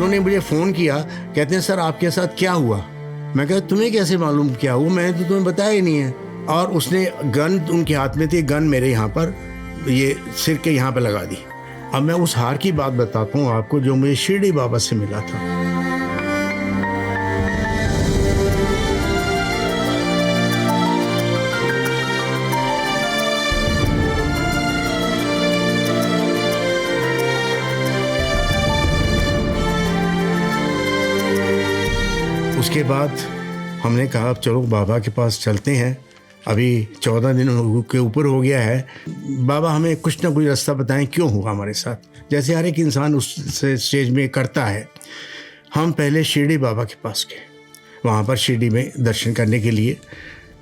उन्होंने मुझे फ़ोन किया, कहते हैं सर आपके साथ क्या हुआ। मैं कहा तुम्हें कैसे मालूम क्या हुआ, मैंने तो तुम्हें बताया ही नहीं है। और उसने गन उनके हाथ में थी, गन मेरे यहाँ पर ये सिर के यहाँ पर लगा दी। अब मैं उस हार की बात बताता हूँ आपको जो मुझे शिरडी बाबा से मिला था। उसके बाद हमने कहा अब चलो बाबा के पास चलते हैं, अभी 14 दिन के ऊपर हो गया है, बाबा हमें कुछ ना कुछ रास्ता बताएं क्यों हुआ हमारे साथ, जैसे हर एक इंसान उस स्टेज में करता है। हम पहले शिरडी बाबा के पास गए, वहाँ पर शिरडी में दर्शन करने के लिए।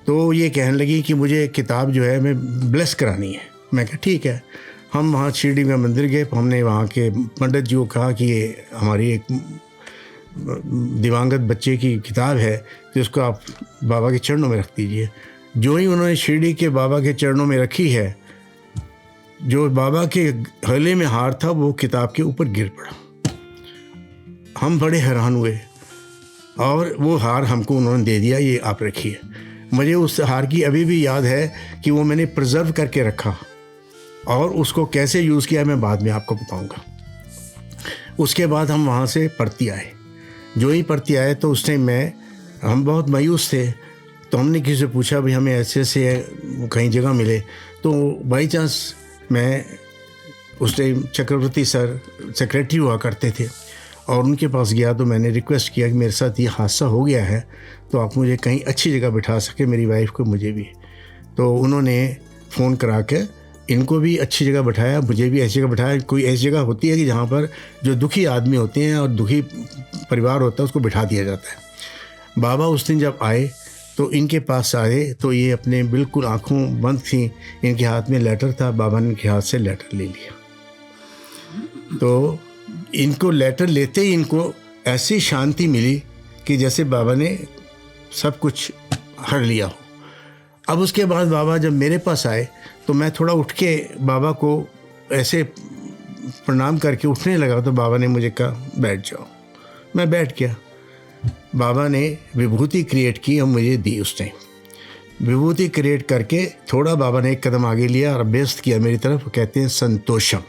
तो ये कहने लगी कि मुझे किताब जो है मैं ब्लेस करानी है। मैं कहा ठीक है। हम वहाँ शिरडी में मंदिर गए, हमने वहाँ के पंडित जी को कहा कि ये हमारी एक दिवंगत बच्चे की किताब है कि उसको आप बाबा के चरणों में रख दीजिए। जो ही उन्होंने शिरडी के बाबा के चरणों में रखी है, जो बाबा के गले में हार था वो किताब के ऊपर गिर पड़ा। हम बड़े हैरान हुए और वो हार हमको उन्होंने दे दिया, ये आप रखिए। मुझे उस हार की अभी भी याद है कि वो मैंने प्रिजर्व करके रखा और उसको कैसे यूज़ किया मैं बाद में आपको बताऊंगा। उसके बाद हम वहाँ से परती आए। जो ही परती आए तो उस टाइम हम बहुत मायूस थे। तो हमने किसी से पूछा भाई हमें ऐसे ऐसे कहीं जगह मिले। तो बाई चांस मैं उस टाइम चक्रवर्ती सर सेक्रेटरी हुआ करते थे और उनके पास गया। तो मैंने रिक्वेस्ट किया कि मेरे साथ ये हादसा हो गया है तो आप मुझे कहीं अच्छी जगह बिठा सके, मेरी वाइफ को मुझे भी। तो उन्होंने फ़ोन करा के इनको भी अच्छी जगह बैठाया, मुझे भी ऐसी जगह बैठाया। कोई ऐसी जगह होती है कि जहाँ पर जो दुखी आदमी होते हैं और दुखी परिवार होता है उसको बिठा दिया जाता है। बाबा उस दिन जब आए तो इनके पास आए तो ये अपने बिल्कुल आँखों बंद थी, इनके हाथ में लेटर था। बाबा ने इनके हाथ से लेटर ले लिया। तो इनको लेटर लेते ही इनको ऐसी शांति मिली कि जैसे बाबा ने सब कुछ हर लिया हो। अब उसके बाद बाबा जब मेरे पास आए तो मैं थोड़ा उठ के बाबा को ऐसे प्रणाम करके उठने लगा तो बाबा ने मुझे कहा बैठ जाओ। मैं बैठ गया। बाबा ने विभूति क्रिएट की और मुझे दी। उस टाइम विभूति क्रिएट करके थोड़ा बाबा ने एक कदम आगे लिया और अभ्यस्त किया मेरी तरफ। कहते हैं संतोषम।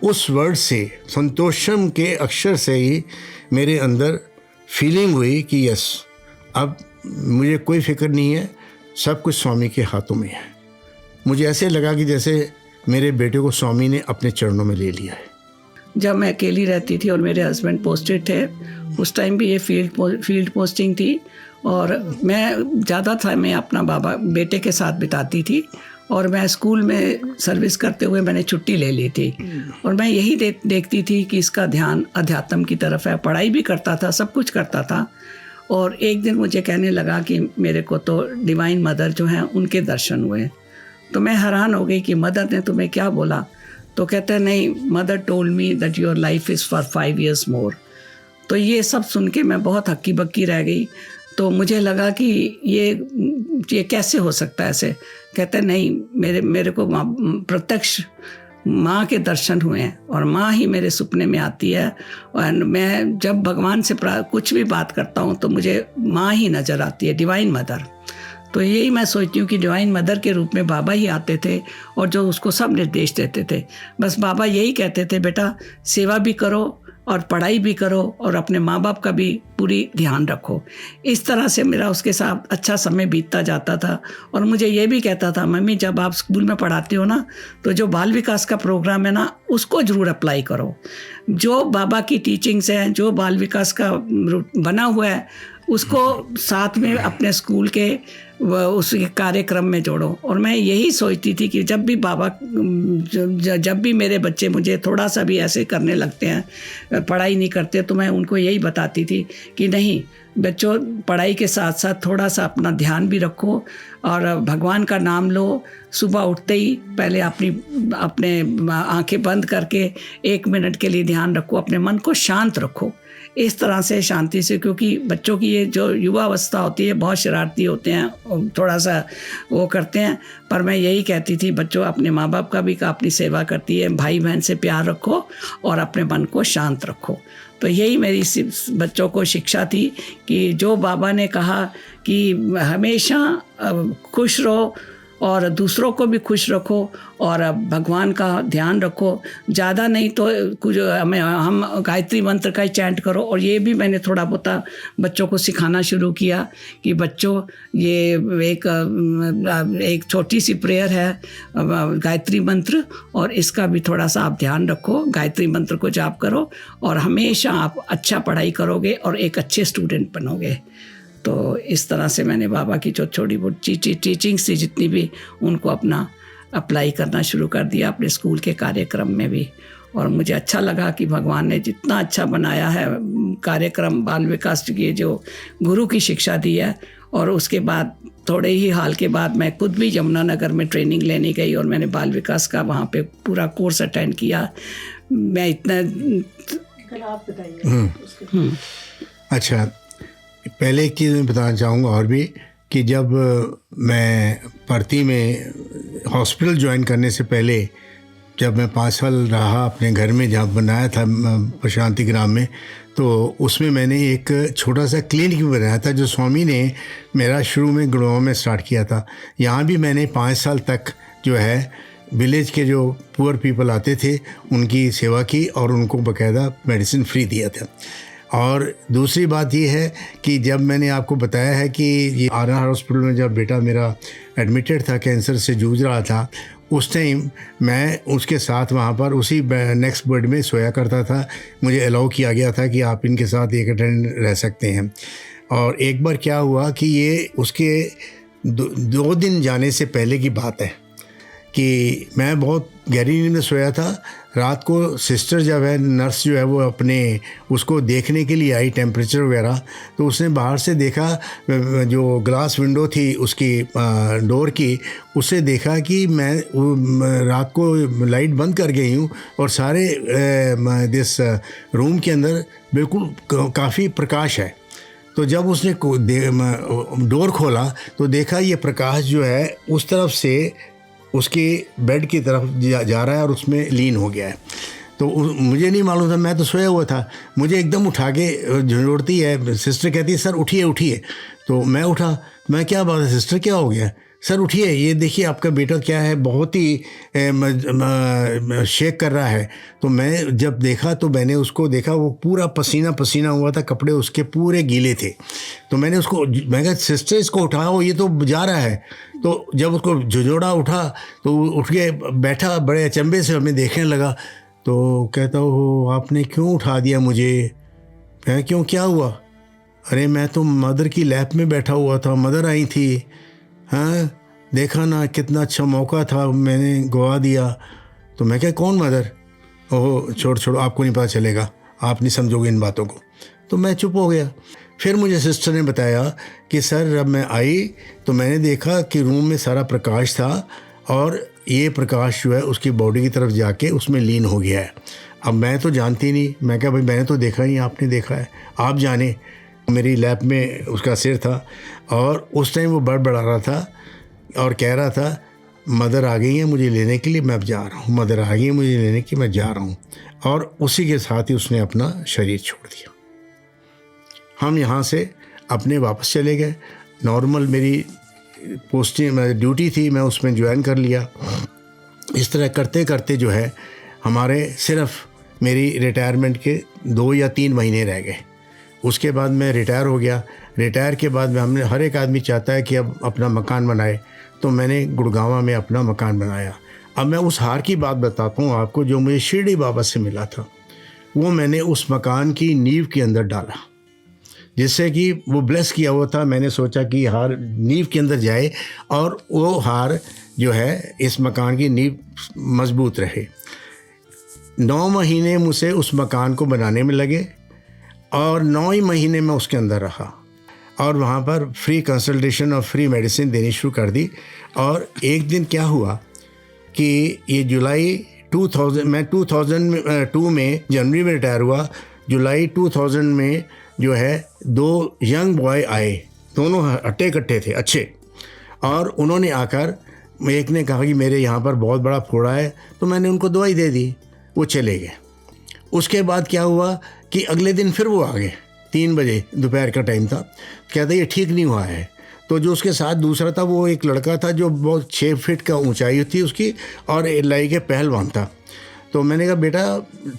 उस वर्ड से, संतोषम के अक्षर से ही मेरे अंदर फीलिंग हुई कि यस, अब मुझे कोई फिक्र नहीं है, सब कुछ स्वामी के हाथों में है। मुझे ऐसे लगा कि जैसे मेरे बेटे को स्वामी ने अपने चरणों में ले लिया है। जब मैं अकेली रहती थी और मेरे हस्बैंड पोस्टेड थे, उस टाइम भी ये फील्ड पोस्टिंग थी और मैं ज़्यादा समय अपना बेटे के साथ बिताती थी। और मैं स्कूल में सर्विस करते हुए मैंने छुट्टी ले ली थी और मैं यही देखती थी कि इसका ध्यान अध्यात्म की तरफ है। पढ़ाई भी करता था, सब कुछ करता था। और एक दिन मुझे कहने लगा कि मेरे को तो डिवाइन मदर जो हैं उनके दर्शन हुए। तो मैं हैरान हो गई कि मदर ने तुम्हें क्या बोला। तो कहते हैं नहीं, mother told me that your life is for 5 years मोर। तो ये सब सुन के मैं बहुत हक्की बक्की रह गई। तो मुझे लगा कि ये कैसे हो सकता है ऐसे। कहते हैं नहीं, मेरे को प्रत्यक्ष माँ के दर्शन हुए हैं और माँ ही मेरे सपने में आती है। और मैं जब भगवान से कुछ भी बात करता हूँ तो मुझे माँ ही नज़र आती है, डिवाइन मदर। तो यही मैं सोचती हूँ कि डिवाइन मदर के रूप में बाबा ही आते थे और जो उसको सब निर्देश देते थे। बस बाबा यही कहते थे, बेटा सेवा भी करो और पढ़ाई भी करो और अपने माँ बाप का भी पूरी ध्यान रखो। इस तरह से मेरा उसके साथ अच्छा समय बीतता जाता था। और मुझे ये भी कहता था, मम्मी जब आप स्कूल में पढ़ाते हो ना तो जो बाल विकास का प्रोग्राम है ना उसको ज़रूर अप्लाई करो। जो बाबा की टीचिंग्स हैं, जो बाल विकास का बना हुआ है उसको साथ में अपने स्कूल के उस कार्यक्रम में जोड़ो। और मैं यही सोचती थी कि जब भी मेरे बच्चे मुझे थोड़ा सा भी ऐसे करने लगते हैं, पढ़ाई नहीं करते, तो मैं उनको यही बताती थी कि नहीं बच्चों, पढ़ाई के साथ साथ थोड़ा सा अपना ध्यान भी रखो और भगवान का नाम लो। सुबह उठते ही पहले अपने आंखें बंद करके 1 मिनट के लिए ध्यान रखो, अपने मन को शांत रखो। इस तरह से शांति से, क्योंकि बच्चों की ये जो युवा अवस्था होती है बहुत शरारती होते हैं, थोड़ा सा वो करते हैं। पर मैं यही कहती थी बच्चों, अपने माँ बाप का भी अपनी सेवा करती है, भाई बहन से प्यार रखो और अपने मन को शांत रखो। तो यही मेरी बच्चों को शिक्षा थी कि जो बाबा ने कहा कि हमेशा खुश रहो और दूसरों को भी खुश रखो और भगवान का ध्यान रखो। ज़्यादा नहीं तो कुछ हम गायत्री मंत्र का ही चैंट करो। और ये भी मैंने थोड़ा बहुत बच्चों को सिखाना शुरू किया कि बच्चों ये एक छोटी सी प्रेयर है गायत्री मंत्र, और इसका भी थोड़ा सा आप ध्यान रखो। गायत्री मंत्र को जाप करो और हमेशा आप अच्छा पढ़ाई करोगे और एक अच्छे स्टूडेंट बनोगे। तो इस तरह से मैंने बाबा की जो छोटी बहुत टीचिंग्स थी जितनी भी, उनको अपना अप्लाई करना शुरू कर दिया अपने स्कूल के कार्यक्रम में भी। और मुझे अच्छा लगा कि भगवान ने जितना अच्छा बनाया है कार्यक्रम बाल विकास की, जो गुरु की शिक्षा दी है। और उसके बाद थोड़े ही हाल के बाद मैं खुद भी यमुनानगर में ट्रेनिंग लेने गई और मैंने बाल विकास का वहाँ पे पूरा कोर्स अटेंड किया। मैं इतना आप बताइए। अच्छा, पहले एक चीज़ मैं बताना चाहूँगा और भी कि जब मैं भर्ती में हॉस्पिटल ज्वाइन करने से पहले, जब मैं 5 साल रहा अपने घर में जहाँ बनाया था प्रशांति ग्राम में, तो उसमें मैंने एक छोटा सा क्लिनिक भी बनाया था जो स्वामी ने मेरा शुरू में गुड़गांव में स्टार्ट किया था। यहाँ भी मैंने 5 साल तक जो है विलेज के जो पुअर पीपल आते थे उनकी सेवा की और उनको बाकायदा मेडिसिन फ्री दिया था। और दूसरी बात ये है कि जब मैंने आपको बताया है कि ये आर हॉस्पिटल में जब बेटा मेरा एडमिटेड था, कैंसर से जूझ रहा था, उस टाइम मैं उसके साथ वहाँ पर उसी नेक्स्ट बेड में सोया करता था। मुझे अलाउ किया गया था कि आप इनके साथ एक अटेंड रह सकते हैं। और एक बार क्या हुआ कि ये उसके 2 दिन जाने से पहले की बात है कि मैं बहुत गहरी नींद में सोया था। रात को सिस्टर जब है, नर्स जो है, वो अपने उसको देखने के लिए आई टेम्परेचर वगैरह, तो उसने बाहर से देखा, जो ग्लास विंडो थी उसकी डोर की, उससे देखा कि मैं रात को लाइट बंद कर गई हूँ और सारे दिस रूम के अंदर बिल्कुल काफ़ी प्रकाश है। तो जब उसने डोर खोला तो देखा ये प्रकाश जो है उस तरफ से उसके बेड की तरफ जा रहा है और उसमें लीन हो गया है। तो मुझे नहीं मालूम था, मैं तो सोया हुआ था। मुझे एकदम उठा के झंझोड़ती है, सिस्टर कहती है सर उठिए उठिए। तो मैं उठा, मैं क्या बात है सिस्टर, क्या हो गया? सर उठिए, ये देखिए आपका बेटा क्या है, बहुत ही शेक कर रहा है। तो मैं जब देखा तो मैंने उसको देखा, वो पूरा पसीना पसीना हुआ था, कपड़े उसके पूरे गीले थे। तो मैं कहा सिस्टर इसको उठाओ, ये तो जा रहा है। तो जब उसको झुझोड़ा उठा तो उठ के बैठा, बड़े अचंभे से हमें देखने लगा। तो कहता हो आपने क्यों उठा दिया मुझे? मैं क्यों, क्या हुआ? अरे मैं तो मदर की लैप में बैठा हुआ था, मदर आई थी। हाँ देखा ना, कितना अच्छा मौका था, मैंने गवा दिया। तो मैं क्या, कौन मदर? ओह छोड़ो, आपको नहीं पता चलेगा, आप नहीं समझोगे इन बातों को। तो मैं चुप हो गया। फिर मुझे सिस्टर ने बताया कि सर जब मैं आई तो मैंने देखा कि रूम में सारा प्रकाश था और ये प्रकाश जो है उसकी बॉडी की तरफ जाके उसमें लीन हो गया है। अब मैं तो जानती नहीं, मैं क्या भाई मैंने तो देखा ही, आपने देखा है, आप जाने। मेरी लैप में उसका सिर था और उस टाइम वो बड़बड़ा रहा था और कह रहा था मदर आ गई है मुझे लेने के लिए, मैं अब जा रहा हूँ, मदर आ गई है मुझे लेने के, मैं जा रहा हूँ। और उसी के साथ ही उसने अपना शरीर छोड़ दिया। हम यहाँ से अपने वापस चले गए। नॉर्मल मेरी पोस्टिंग ड्यूटी थी, मैं उसमें ज्वाइन कर लिया। इस तरह करते करते जो है हमारे सिर्फ मेरी रिटायरमेंट के 2 या 3 महीने रह गए। उसके बाद मैं रिटायर हो गया। रिटायर के बाद में हमने, हर एक आदमी चाहता है कि अब अपना मकान बनाए, तो मैंने गुड़गांव में अपना मकान बनाया। अब मैं उस हार की बात बताता हूँ आपको जो मुझे शिरडी बाबा से मिला था। वो मैंने उस मकान की नींव के अंदर डाला, जिससे कि वो ब्लेस किया हुआ था। मैंने सोचा कि हार नींव के अंदर जाए और वो हार जो है इस मकान की नींव मजबूत रहे। 9 महीने मुझे उस मकान को बनाने में लगे और 9 ही महीने में उसके अंदर रहा और वहाँ पर फ्री कंसल्टेशन और फ्री मेडिसिन देनी शुरू कर दी। और एक दिन क्या हुआ कि ये जुलाई 2000 में 2002 में जनवरी में रिटायर हुआ। जुलाई 2000 में जो है 2 यंग बॉय आए, दोनों हट्टे कट्टे थे अच्छे, और उन्होंने आकर, एक ने कहा कि मेरे यहाँ पर बहुत बड़ा फोड़ा है, तो मैंने उनको दवाई दे दी, वो चले गए। उसके बाद क्या हुआ कि अगले दिन फिर वो आ गए, 3 बजे दोपहर का टाइम था, कहते ये ठीक नहीं हुआ है। तो जो उसके साथ दूसरा था वो एक लड़का था जो बहुत 6 फीट का ऊंचाई थी उसकी, और लाई के पहलवान था। तो मैंने कहा बेटा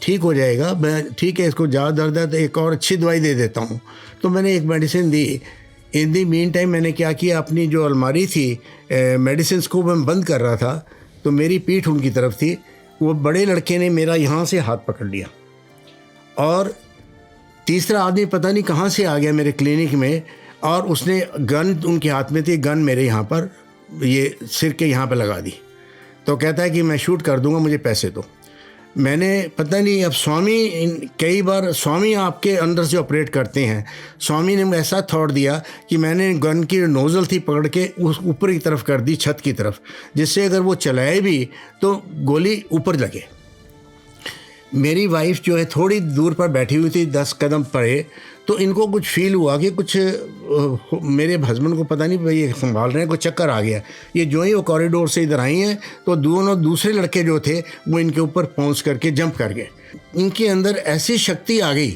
ठीक हो जाएगा, मैं ठीक है, इसको ज़्यादा दर्द है तो एक और अच्छी दवाई दे देता हूँ। तो मैंने एक मेडिसिन दी। इन दी मीन टाइम मैंने क्या किया, अपनी जो अलमारी थी मेडिसिन को मैं बंद कर रहा था, तो मेरी पीठ उनकी तरफ थी। वो बड़े लड़के ने मेरा यहाँ से हाथ पकड़ लिया, और तीसरा आदमी पता नहीं कहाँ से आ गया मेरे क्लिनिक में, और उसने गन उनके हाथ में थी, गन मेरे यहाँ पर, ये सिर के यहाँ पर लगा दी। तो कहता है कि मैं शूट कर दूंगा, मुझे पैसे दो। मैंने पता नहीं, अब स्वामी, कई बार स्वामी आपके अंदर से ऑपरेट करते हैं, स्वामी ने ऐसा थॉट दिया कि मैंने गन की नोज़ल थी पकड़ के उस ऊपर की तरफ कर दी, छत की तरफ, जिससे अगर वो चलाए भी तो गोली ऊपर लगे। मेरी वाइफ जो है थोड़ी दूर पर बैठी हुई थी, 10 कदम परे, तो इनको कुछ फील हुआ कि कुछ मेरे हस्बैंड को पता नहीं भाई ये संभाल रहे हैं, कोई चक्कर आ गया। ये जो ही वो कॉरिडोर से इधर आई हैं तो दोनों दूसरे लड़के जो थे वो इनके ऊपर पहुंच करके जंप कर गए। इनके अंदर ऐसी शक्ति आ गई,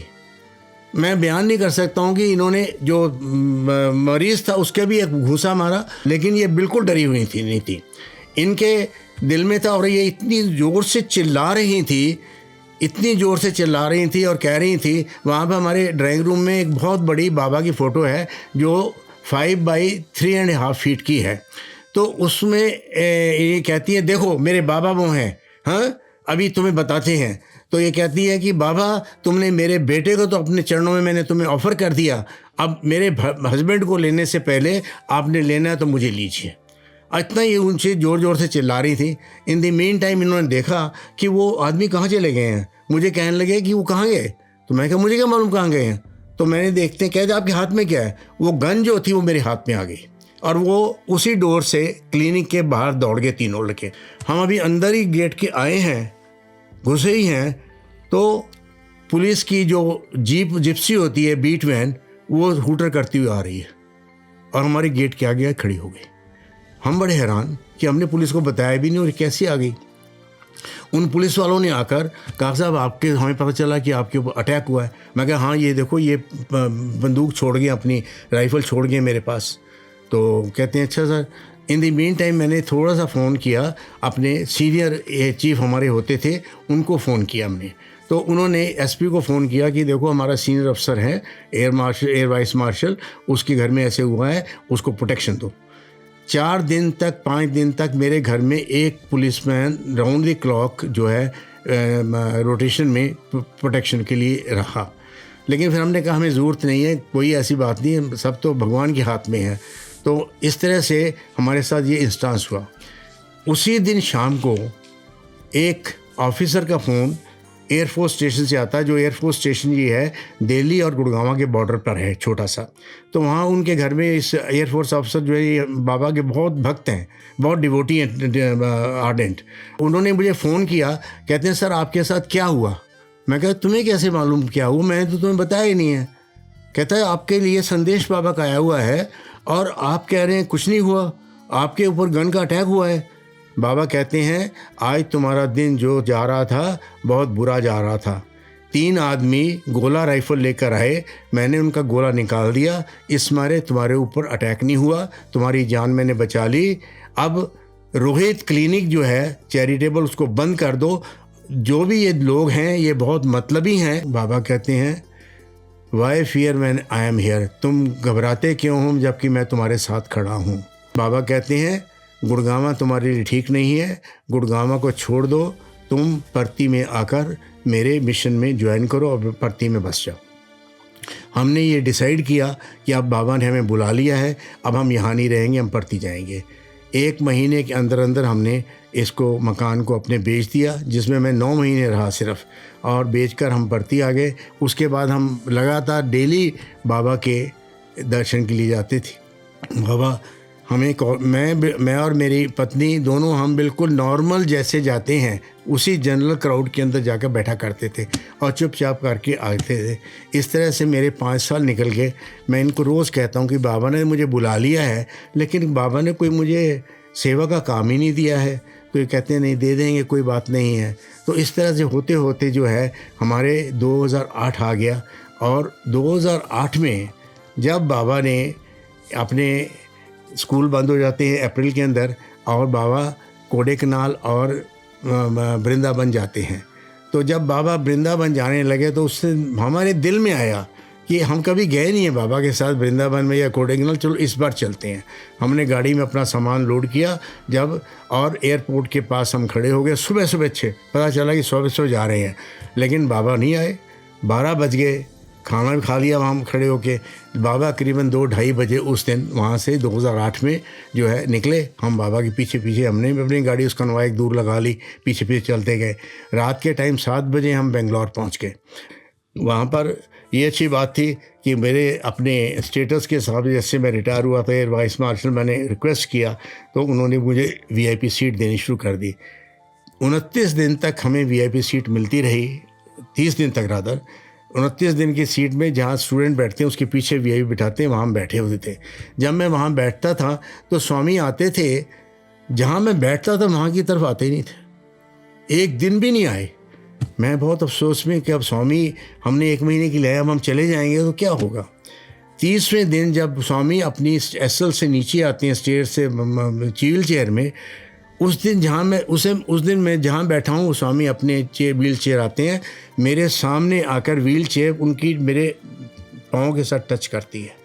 मैं बयान नहीं कर सकता हूँ कि इन्होंने जो मरीज़ था उसके भी एक घूंसा मारा, लेकिन ये बिल्कुल डरी हुई थी नहीं थी, इनके दिल में था। और ये इतनी ज़ोर से चिल्ला रही थी, इतनी ज़ोर से चिल्ला रही थी और कह रही थी, वहाँ पर हमारे ड्राइंग रूम में एक बहुत बड़ी बाबा की फ़ोटो है जो 5 बाई 3.5 फीट की है। तो उसमें ये कहती है देखो मेरे बाबा वो हैं, हाँ अभी तुम्हें बताते हैं। तो ये कहती है कि बाबा तुमने मेरे बेटे को तो अपने चरणों में मैंने तुम्हें ऑफ़र कर दिया, अब मेरे हस्बैंड को लेने से पहले आपने लेना है तो मुझे लीजिए। इतना ये उनसे ज़ोर ज़ोर से चिल्ला रही थी। इन दी मेन टाइम इन्होंने देखा कि वो आदमी कहाँ चले गए हैं। मुझे कहने लगे कि वो कहाँ गए, तो मैं कहा मुझे क्या मालूम कहाँ गए हैं। तो मैंने देखते कहते आपके हाथ में क्या है। वो गन जो थी वो मेरे हाथ में आ गई, और वो उसी डोर से क्लिनिक के बाहर दौड़ गए तीनों लड़के। हम अभी अंदर ही गेट के आए हैं, घुसे ही हैं, तो पुलिस की जो जिप्सी होती है, बीट वैन, वो हूटर करती हुई आ रही है और हमारे गेट के आगे खड़ी हो गई। हम बड़े हैरान कि हमने पुलिस को बताया भी नहीं और कैसे आ गई। उन पुलिस वालों ने आकर कहा साहब आपके, हमें पता चला कि आपके ऊपर अटैक हुआ है। मैं कहा हाँ ये देखो ये बंदूक छोड़ गए, अपनी राइफ़ल छोड़ गए मेरे पास। तो कहते हैं अच्छा सर। इन दी मीन टाइम मैंने थोड़ा सा फ़ोन किया, अपने सीनियर चीफ हमारे होते थे उनको फ़ोन किया हमने। तो उन्होंने एसपी को फ़ोन किया कि देखो हमारा सीनियर अफसर है, एयर वाइस मार्शल, उसके घर में ऐसे हुआ है, उसको प्रोटेक्शन दो। 4 दिन तक 5 दिन तक मेरे घर में एक पुलिसमैन राउंड द क्लॉक जो है रोटेशन में प्रोटेक्शन के लिए रहा। लेकिन फिर हमने कहा हमें ज़रूरत नहीं है, कोई ऐसी बात नहीं है, सब तो भगवान के हाथ में है। तो इस तरह से हमारे साथ ये इंस्टांस हुआ। उसी दिन शाम को एक ऑफिसर का फ़ोन एयरफोर्स स्टेशन से आता है, जो एयरफोर्स स्टेशन ये है दिल्ली और गुड़गांव के बॉर्डर पर है छोटा सा। तो वहाँ उनके घर में इस एयरफोर्स ऑफिसर जो है ये बाबा के बहुत भक्त हैं, बहुत डिवोटी हैं, आर्डेंट। उन्होंने मुझे फ़ोन किया, कहते हैं सर आपके साथ क्या हुआ। मैं कहा तुम्हें कैसे मालूम क्या हुआ, मैंने तो तुम्हें बताया ही नहीं है। कहता है आपके लिए संदेश बाबा का आया हुआ है और आप कह रहे हैं कुछ नहीं हुआ, आपके ऊपर गन का अटैक हुआ है। बाबा कहते हैं आज तुम्हारा दिन जो जा रहा था बहुत बुरा जा रहा था। 3 आदमी गोला राइफ़ल लेकर आए, मैंने उनका गोला निकाल दिया, इस मारे तुम्हारे ऊपर अटैक नहीं हुआ, तुम्हारी जान मैंने बचा ली। अब रोहित क्लिनिक जो है चैरिटेबल, उसको बंद कर दो। जो भी ये लोग हैं ये बहुत मतलबी हैं। बाबा कहते हैं why fear when I am here, तुम घबराते क्यों हो जबकि मैं तुम्हारे साथ खड़ा हूँ। बाबा कहते हैं गुड़गांव तुम्हारे लिए ठीक नहीं है, गुड़गांव को छोड़ दो, तुम परती में आकर मेरे मिशन में ज्वाइन करो और परती में बस जाओ। हमने ये डिसाइड किया कि अब बाबा ने हमें बुला लिया है, अब हम यहाँ नहीं रहेंगे, हम परती जाएंगे। 1 महीने के अंदर अंदर हमने इसको मकान को अपने बेच दिया, जिसमें मैं 9 महीने रहा सिर्फ, और बेचकर हम परती आ गए। उसके बाद हम लगातार डेली बाबा के दर्शन के लिए जाते थे। बाबा मैं और मेरी पत्नी दोनों हम बिल्कुल नॉर्मल जैसे जाते हैं उसी जनरल क्राउड के अंदर जाकर बैठा करते थे और चुपचाप करके आते थे। इस तरह से मेरे 5 साल निकल गए। मैं इनको रोज़ कहता हूँ कि बाबा ने मुझे बुला लिया है, लेकिन बाबा ने कोई मुझे सेवा का काम ही नहीं दिया है। तो ये कहते हैं नहीं, दे देंगे, कोई बात नहीं है। तो इस तरह से होते होते जो है हमारे 2008 आ गया। और 2008 में जब बाबा ने अपने स्कूल बंद हो जाते हैं अप्रैल के अंदर और बाबा कोडेकनाल और वृंदावन जाते हैं, तो जब बाबा वृंदावन जाने लगे तो उससे हमारे दिल में आया कि हम कभी गए नहीं हैं बाबा के साथ वृंदावन में या कोडेकनाल, चलो इस बार चलते हैं। हमने गाड़ी में अपना सामान लोड किया जब, और एयरपोर्ट के पास हम खड़े हो गए। सुबह सुबह पता चला कि सुबह जा रहे हैं, लेकिन बाबा नहीं आए। 12 बज गए, खाना भी खा लिया वहाँ खड़े होके। बाबा करीबन 2-2:30 बजे उस दिन वहाँ से 2008 में जो है निकले। हम बाबा के पीछे पीछे, हमने भी अपनी गाड़ी उसका नवा एक दूर लगा ली, पीछे पीछे चलते गए। रात के टाइम 7 बजे हम बेंगलोर पहुँच गए। वहाँ पर ये अच्छी बात थी कि मेरे अपने स्टेटस के हिसाब से, जैसे मैं रिटायर हुआ था एयर वाइस मार्शल, मैंने रिक्वेस्ट किया तो उन्होंने मुझे VIP सीट देनी शुरू कर दी। 29 दिन तक हमें VIP सीट मिलती रही, 30 दिन तक रादर। 29 दिन की सीट में जहाँ स्टूडेंट बैठते हैं उसके पीछे VIP बिठाते हैं, वहाँ हम बैठे होते थे। जब मैं वहाँ बैठता था तो स्वामी आते थे, जहाँ मैं बैठता था वहाँ की तरफ आते ही नहीं थे, एक दिन भी नहीं आए। मैं बहुत अफसोस में कि अब स्वामी हमने 1 महीने की लिया, अब हम चले जाएंगे तो क्या होगा। 30वें दिन जब स्वामी अपनी SL से नीचे आते हैं, स्टेयर से व्हील चेयर में, उस दिन जहाँ बैठा हूँ स्वामी अपने व्हील चेयर आते हैं, मेरे सामने आकर व्हील चेयर उनकी मेरे पाँव के साथ टच करती है।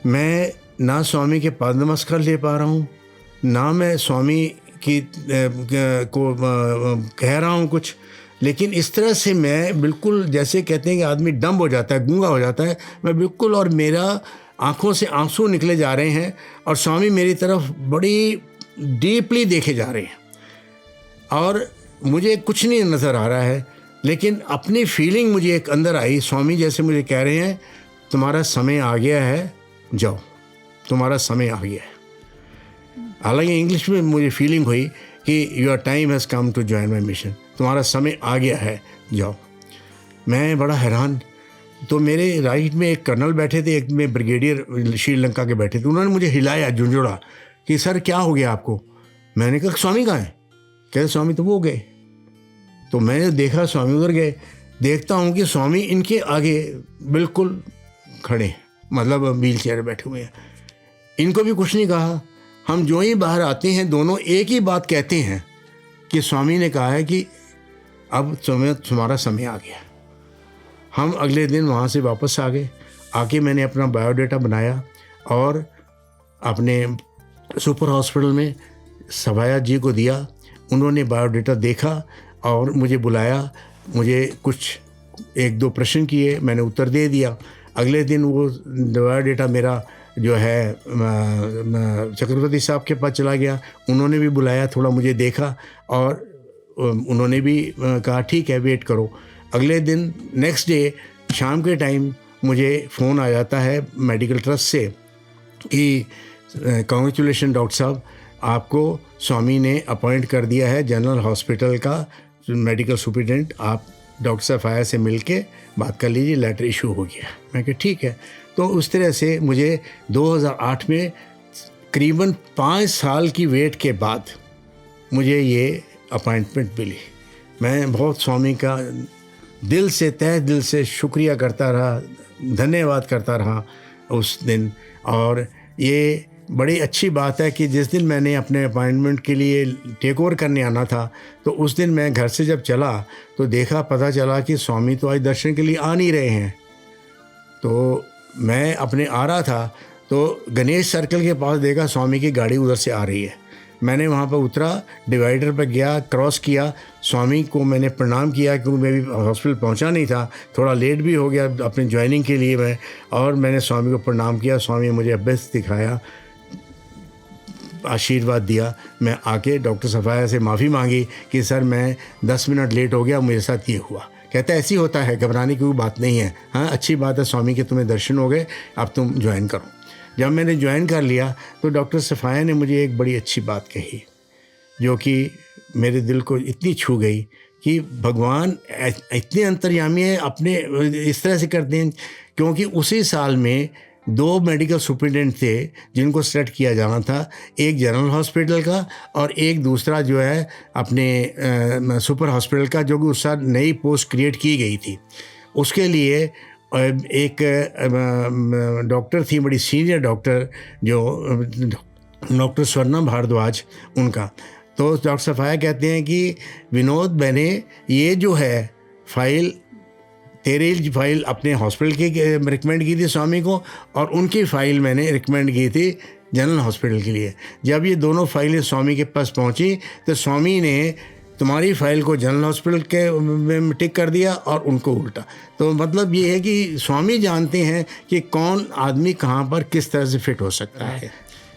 मैं ना स्वामी के पाद नमस्कार ले पा रहा हूँ, ना मैं स्वामी की को कह रहा हूँ कुछ, लेकिन इस तरह से मैं बिल्कुल, जैसे कहते हैं कि आदमी डम हो जाता है, गूंगा हो जाता है, मैं बिल्कुल, और मेरा आँखों से आंसू निकले जा रहे हैं और स्वामी मेरी तरफ बड़ी डीपली देखे जा रहे हैं और मुझे कुछ नहीं नज़र आ रहा है, लेकिन अपनी फीलिंग मुझे एक अंदर आई। स्वामी जैसे मुझे कह रहे हैं, तुम्हारा समय आ गया है, जाओ, तुम्हारा समय आ गया है। हालांकि इंग्लिश में मुझे फीलिंग हुई कि your time has come to join my mission, तुम्हारा समय आ गया है, जाओ। मैं बड़ा हैरान। तो मेरे राइट में एक कर्नल बैठे थे, एक में ब्रिगेडियर श्रीलंका के बैठे थे। उन्होंने मुझे हिलाया, झुंझुड़ा कि सर क्या हो गया आपको। मैंने कहा स्वामी कहाँ हैं? कहते स्वामी तो वो गए। तो मैंने देखा स्वामी उधर गए। देखता हूँ कि स्वामी इनके आगे बिल्कुल खड़े, मतलब व्हील चेयर बैठे हुए हैं। इनको भी कुछ नहीं कहा। हम जो ही बाहर आते हैं दोनों एक ही बात कहते हैं कि स्वामी ने कहा है कि अब तुम्हारा समय आ गया। हम अगले दिन वहाँ से वापस आ गए। आके मैंने अपना बायोडाटा बनाया और अपने सुपर हॉस्पिटल में सवाया जी को दिया। उन्होंने बायोडाटा देखा और मुझे बुलाया। मुझे कुछ 1-2 प्रश्न किए, मैंने उत्तर दे दिया। अगले दिन वो बायोडाटा मेरा जो है चक्रवर्ती साहब के पास चला गया। उन्होंने भी बुलाया, थोड़ा मुझे देखा और उन्होंने भी कहा ठीक है, वेट करो। अगले दिन नेक्स्ट डे शाम के टाइम मुझे फ़ोन आ जाता है मेडिकल ट्रस्ट से कि कांग्रेचुलेशन डॉक्टर साहब, आपको स्वामी ने अपॉइंट कर दिया है जनरल हॉस्पिटल का मेडिकल सुपरिटेंडेंट। आप डॉक्टर सफाया से मिल के बात कर लीजिए, लेटर इशू हो गया। मैं कहा ठीक है। तो उस तरह से मुझे 2008 में करीबन 5 साल की वेट के बाद मुझे ये अपॉइंटमेंट मिली। मैं बहुत स्वामी का दिल से, तहे दिल से शुक्रिया करता रहा, धन्यवाद करता रहा उस दिन। और ये बड़ी अच्छी बात है कि जिस दिन मैंने अपने अपॉइंटमेंट के लिए टेक ओवर करने आना था, तो उस दिन मैं घर से जब चला तो देखा, पता चला कि स्वामी तो आज दर्शन के लिए आ नहीं रहे हैं। तो मैं अपने आ रहा था तो गणेश सर्कल के पास देखा स्वामी की गाड़ी उधर से आ रही है। मैंने वहाँ पर उतरा, डिवाइडर पर गया, क्रॉस किया, स्वामी को मैंने प्रणाम किया क्योंकि मैं भी हॉस्पिटल पहुँचा नहीं था, थोड़ा लेट भी हो गया अपनी ज्वाइनिंग के लिए मैं, और मैंने स्वामी को प्रणाम किया। स्वामी मुझे अभ्यस्त दिखाया, आशीर्वाद दिया। मैं आके डॉक्टर सफाया से माफ़ी मांगी कि सर मैं 10 मिनट लेट हो गया, मेरे साथ ये हुआ। कहता है ऐसी होता है, घबराने की कोई बात नहीं है। हाँ, अच्छी बात है स्वामी के तुम्हें दर्शन हो गए, अब तुम ज्वाइन करो। जब मैंने ज्वाइन कर लिया तो डॉक्टर सफ़ाया ने मुझे एक बड़ी अच्छी बात कही जो कि मेरे दिल को इतनी छू गई कि भगवान इतने अंतर्यामी है, अपने इस तरह से करते हैं। क्योंकि उसी साल में 2 मेडिकल सुपरिटेंडेंट थे जिनको सेलेक्ट किया जाना था, एक जनरल हॉस्पिटल का और एक दूसरा जो है अपने सुपर हॉस्पिटल का, जो कि उस साल नई पोस्ट क्रिएट की गई थी। उसके लिए एक डॉक्टर थी, बड़ी सीनियर डॉक्टर, जो डॉक्टर स्वर्णा भारद्वाज, उनका। तो डॉक्टर सफ़ाया कहते हैं कि विनोद, मैंने ये जो है फाइल, तेरी फाइल अपने हॉस्पिटल की रिकमेंड की थी स्वामी को, और उनकी फ़ाइल मैंने रिकमेंड की थी जनरल हॉस्पिटल के लिए। जब ये दोनों फाइलें स्वामी के पास पहुंची तो स्वामी ने तुम्हारी फ़ाइल को जनरल हॉस्पिटल के में टिक कर दिया और उनको उल्टा। तो मतलब ये है कि स्वामी जानते हैं कि कौन आदमी कहाँ पर किस तरह से फिट हो सकता है।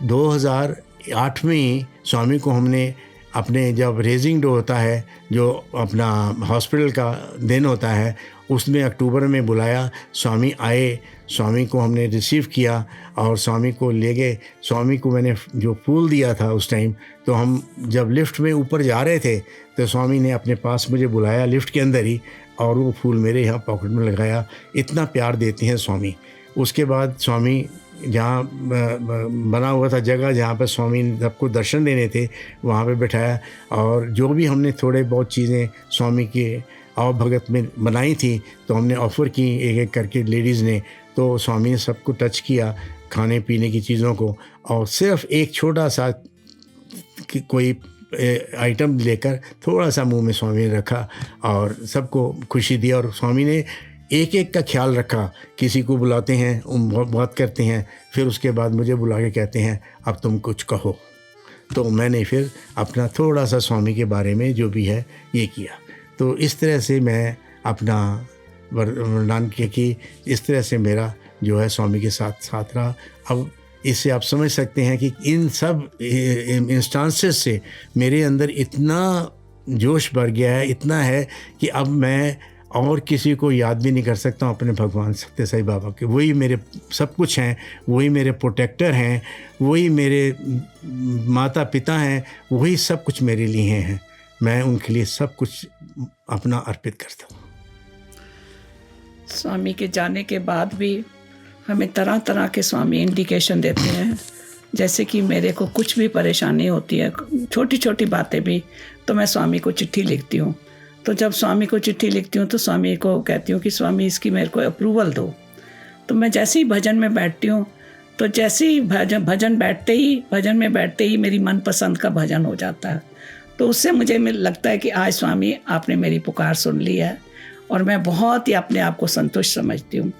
2008 में ही स्वामी को हमने अपने, जब रेजिंग डे होता है, जो अपना हॉस्पिटल का दिन होता है, उसमें अक्टूबर में बुलाया। स्वामी आए, स्वामी को हमने रिसीव किया और स्वामी को ले गए। स्वामी को मैंने जो फूल दिया था उस टाइम, तो हम जब लिफ्ट में ऊपर जा रहे थे तो स्वामी ने अपने पास मुझे बुलाया लिफ्ट के अंदर ही, और वो फूल मेरे यहाँ पॉकेट में लगाया। इतना प्यार देते हैं स्वामी। उसके बाद स्वामी जहाँ बना हुआ था जगह जहाँ पर स्वामी ने सबको दर्शन देने थे, वहाँ पे बिठाया, और जो भी हमने थोड़े बहुत चीज़ें स्वामी के आव भगत में बनाई थी तो हमने ऑफ़र की एक एक करके लेडीज़ ने। तो स्वामी ने सबको टच किया, खाने पीने की चीज़ों को, और सिर्फ एक छोटा सा कोई आइटम लेकर थोड़ा सा मुंह में स्वामी ने रखा और सबको खुशी दी। और स्वामी ने एक एक का ख्याल रखा। किसी को बुलाते हैं, बात करते हैं, फिर उसके बाद मुझे बुला के कहते हैं अब तुम कुछ कहो। तो मैंने फिर अपना थोड़ा सा स्वामी के बारे में जो भी है ये किया। तो इस तरह से मैं अपना वरदान किया कि इस तरह से मेरा जो है स्वामी के साथ रहा। अब इससे आप समझ सकते हैं कि इन सब इंस्टांसेस से मेरे अंदर इतना जोश भर गया है, इतना है कि अब मैं और किसी को याद भी नहीं कर सकता हूँ अपने भगवान सत्य साईं बाबा के। वही मेरे सब कुछ हैं, वही मेरे प्रोटेक्टर हैं, वही मेरे माता पिता हैं, वही सब कुछ मेरे लिए हैं। मैं उनके लिए सब कुछ अपना अर्पित करता हूँ। स्वामी के जाने के बाद भी हमें तरह तरह के स्वामी इंडिकेशन देते हैं। जैसे कि मेरे को कुछ भी परेशानी होती है, छोटी छोटी बातें भी, तो मैं स्वामी को चिट्ठी लिखती हूँ। तो जब स्वामी को चिट्ठी लिखती हूँ तो स्वामी को कहती हूँ कि स्वामी इसकी मेरे को अप्रूवल दो। तो मैं जैसे ही भजन में बैठती हूँ, तो जैसे ही भजन में बैठते ही मेरी मनपसंद का भजन हो जाता है। तो उससे मुझे लगता है कि आज स्वामी आपने मेरी पुकार सुन ली है, और मैं बहुत ही अपने आप को संतुष्ट समझती हूँ।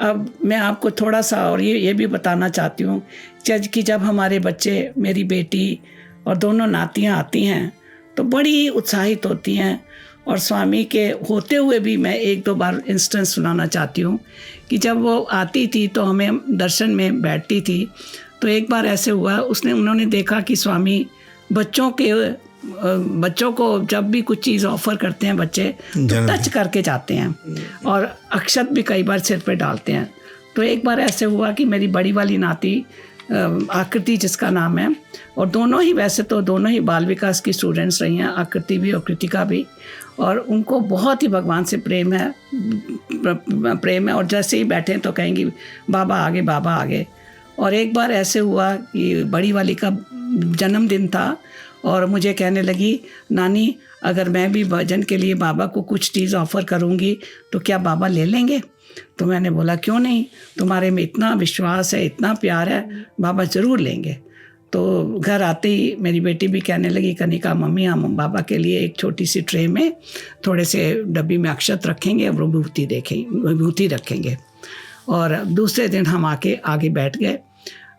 अब मैं आपको थोड़ा सा और ये भी बताना चाहती हूँ कि जब हमारे बच्चे, मेरी बेटी और दोनों नातियाँ आती हैं तो बड़ी उत्साहित होती हैं। और स्वामी के होते हुए भी मैं 1-2 बार इंस्टेंस सुनाना चाहती हूँ कि जब वो आती थी तो हमें दर्शन में बैठती थी, तो एक बार ऐसे हुआ, उन्होंने देखा कि स्वामी बच्चों को जब भी कुछ चीज़ ऑफ़र करते हैं बच्चे तो टच करके जाते हैं, और अक्षत भी कई बार सिर पे डालते हैं। तो एक बार ऐसे हुआ कि मेरी बड़ी वाली नाती आकृति, जिसका नाम है, और दोनों ही वैसे तो दोनों ही बाल विकास की स्टूडेंट्स रही हैं, आकृति भी और कृतिका भी, और उनको बहुत ही भगवान से प्रेम है। और जैसे ही बैठे तो कहेंगी बाबा आगे, बाबा आगे। और एक बार ऐसे हुआ कि बड़ी वाली का जन्मदिन था और मुझे कहने लगी, नानी अगर मैं भी भजन के लिए बाबा को कुछ चीज़ ऑफ़र करूँगी तो क्या बाबा ले लेंगे? तो मैंने बोला क्यों नहीं, तुम्हारे में इतना विश्वास है, इतना प्यार है, बाबा ज़रूर लेंगे। तो घर आते ही मेरी बेटी भी कहने लगी, कनिका मम्मी हम बाबा के लिए एक छोटी सी ट्रे में थोड़े से डब्बी में अक्षत रखेंगे, विभूति रखेंगे। और दूसरे दिन हम आगे बैठ गए,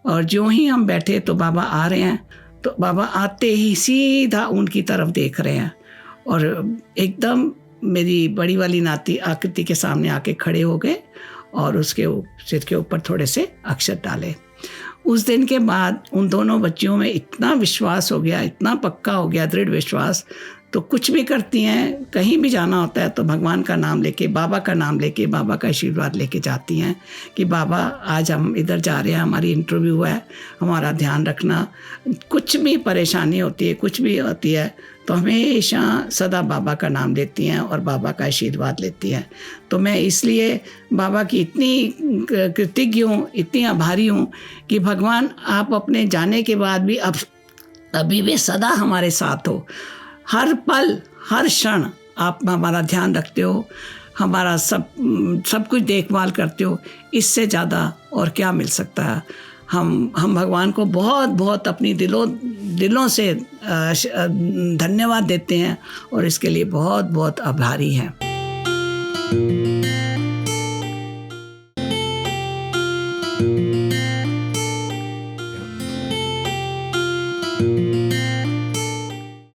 और जो ही हम बैठे तो बाबा आ रहे हैं, तो बाबा आते ही सीधा उनकी तरफ देख रहे हैं, और एकदम मेरी बड़ी वाली नाती आकृति के सामने आके खड़े हो गए और उसके सिर के ऊपर थोड़े से अक्षत डाले। उस दिन के बाद उन दोनों बच्चियों में इतना विश्वास हो गया, इतना पक्का हो गया, दृढ़ विश्वास, तो कुछ भी करती हैं, कहीं भी जाना होता है तो भगवान का नाम लेके, बाबा का नाम लेके, बाबा का आशीर्वाद लेके जाती हैं कि बाबा आज हम इधर जा रहे हैं, हमारी इंटरव्यू है, हमारा ध्यान रखना। कुछ भी परेशानी होती है, कुछ भी होती है तो हमेशा सदा बाबा का नाम लेती हैं और बाबा का आशीर्वाद लेती हैं। तो मैं इसलिए बाबा की इतनी कृतज्ञ हूँ, इतनी आभारी हूँ कि भगवान आप अपने जाने के बाद भी अभी भी सदा हमारे साथ हो। हर पल, हर क्षण आप हमारा ध्यान रखते हो, हमारा सब कुछ देखभाल करते हो। इससे ज़्यादा और क्या मिल सकता है। हम भगवान को बहुत बहुत अपनी दिलों से धन्यवाद देते हैं और इसके लिए बहुत बहुत आभारी हैं।